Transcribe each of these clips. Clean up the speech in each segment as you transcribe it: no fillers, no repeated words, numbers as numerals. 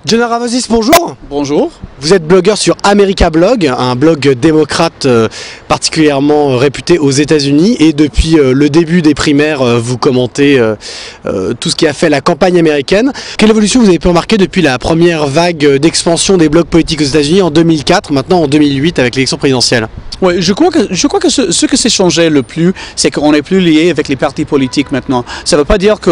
John Aravosis, bonjour. Bonjour. Vous êtes blogueur sur America Blog, un blog démocrate particulièrement réputé aux États-Unis. Et depuis le début des primaires, vous commentez tout ce qui a fait la campagne américaine. Quelle évolution vous avez pu remarquer depuis la première vague d'expansion des blogs politiques aux États-Unis en 2004, maintenant en 2008 avec l'élection présidentielle? Oui, je crois que ce que s'est changé le plus, c'est qu'on n'est plus lié avec les partis politiques maintenant. Ça ne veut pas dire que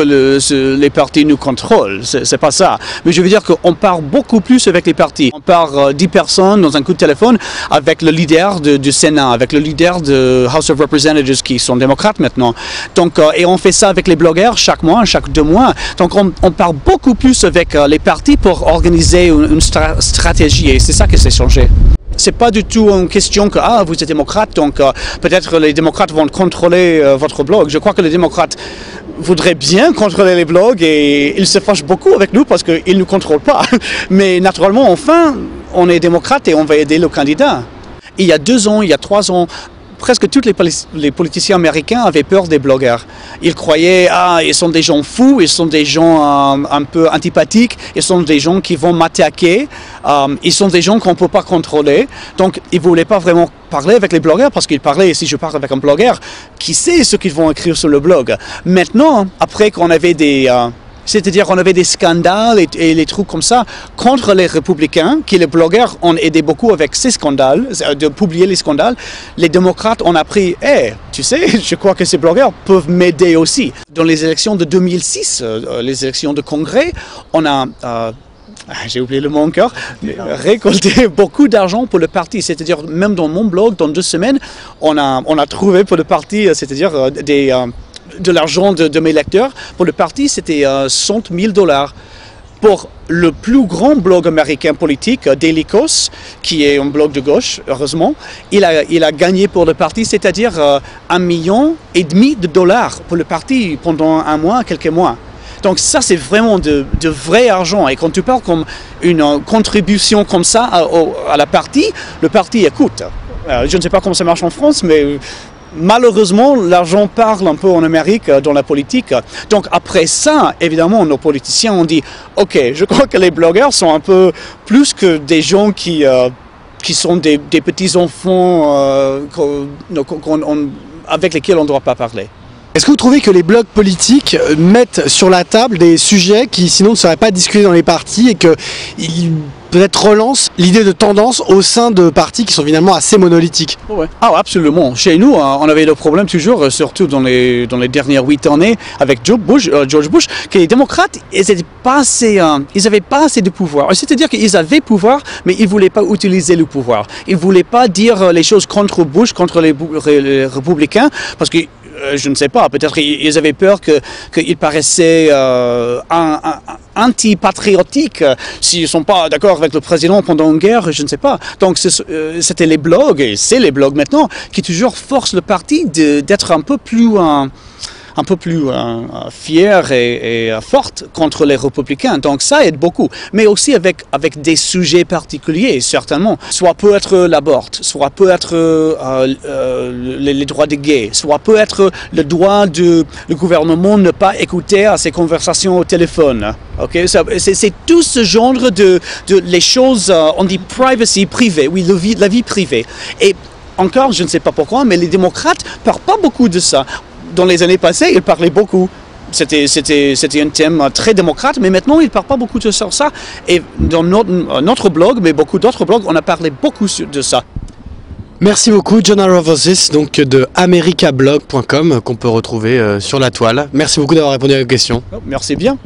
les partis nous contrôlent, c'est pas ça. Mais je veux dire qu'on parle beaucoup plus avec les partis. On parle 10 personnes dans un coup de téléphone avec le leader du Sénat, avec le leader de House of Representatives qui sont démocrates maintenant. Donc, et on fait ça avec les blogueurs chaque mois, chaque 2 mois. Donc on parle beaucoup plus avec les partis pour organiser une stratégie et c'est ça qui s'est changé. C'est pas du tout une question que vous êtes démocrate, donc peut-être les démocrates vont contrôler votre blog. Je crois que les démocrates voudraient bien contrôler les blogs et ils se fâchent beaucoup avec nous parce qu'ils ne nous contrôlent pas. Mais naturellement, enfin, on est démocrate et on va aider le candidat. Il y a 2 ans, il y a 3 ans, presque tous les politiciens américains avaient peur des blogueurs. Ils croyaient, ils sont des gens fous, ils sont des gens un peu antipathiques, ils sont des gens qui vont m'attaquer, ils sont des gens qu'on ne peut pas contrôler. Donc, ils ne voulaient pas vraiment parler avec les blogueurs parce qu'ils parlaient, si je parle avec un blogueur, qui sait ce qu'ils vont écrire sur le blog. Maintenant, après qu'on avait c'est-à-dire qu'on avait des scandales et les trucs comme ça contre les républicains, qui les blogueurs ont aidé beaucoup avec ces scandales, de publier les scandales. Les démocrates ont appris, tu sais, je crois que ces blogueurs peuvent m'aider aussi. Dans les élections de 2006, les élections de Congrès, on a... j'ai oublié le mot encore, récolté beaucoup d'argent pour le parti. C'est-à-dire, même dans mon blog, dans 2 semaines, on a trouvé pour le parti, c'est-à-dire de l'argent de mes lecteurs. Pour le parti, c'était $100 000. Pour le plus grand blog américain politique, Daily Kos, qui est un blog de gauche, heureusement, il a gagné pour le parti, c'est-à-dire $1,5 million pour le parti pendant un mois, quelques mois. Donc ça, c'est vraiment de vrai argent. Et quand tu parles comme une contribution comme ça à la partie, le parti écoute. Je ne sais pas comment ça marche en France, mais malheureusement, l'argent parle un peu en Amérique dans la politique. Donc après ça, évidemment, nos politiciens ont dit « Ok, je crois que les blogueurs sont un peu plus que des gens qui sont des petits-enfants avec lesquels on ne doit pas parler ». Est-ce que vous trouvez que les blogs politiques mettent sur la table des sujets qui sinon ne seraient pas discutés dans les partis et qu'ils peut-être relancent l'idée de tendance au sein de partis qui sont finalement assez monolithiques? Ouais. Absolument. Chez nous, on avait le problème toujours, surtout dans les dernières 8 années, avec George Bush, que les démocrates, ils n'avaient pas assez de pouvoir. C'est-à-dire qu'ils avaient pouvoir, mais ils ne voulaient pas utiliser le pouvoir. Ils ne voulaient pas dire les choses contre Bush, contre les républicains, parce que je ne sais pas, peut-être ils avaient peur qu'ils paraissaient anti-patriotiques s'ils ne sont pas d'accord avec le président pendant une guerre, je ne sais pas. Donc c'était les blogs, et c'est les blogs maintenant, qui toujours forcent le parti d'être un peu plus fière et forte contre les républicains. Donc ça aide beaucoup. Mais aussi avec des sujets particuliers, certainement. Soit peut être l'avorte, soit peut être les droits des gays, soit peut être le droit du gouvernement de ne pas écouter à ses conversations au téléphone. Okay? C'est tout ce genre de les choses, on dit privacy privée, oui, la vie privée. Et encore, je ne sais pas pourquoi, mais les démocrates ne parlent pas beaucoup de ça. Dans les années passées, ils parlaient beaucoup. C'était un thème très démocrate, mais maintenant, ils ne parlent pas beaucoup de ça. Et dans notre blog, mais beaucoup d'autres blogs, on a parlé beaucoup de ça. Merci beaucoup, John Aravosis, donc de americablog.com, qu'on peut retrouver sur la toile. Merci beaucoup d'avoir répondu à vos questions. Merci bien.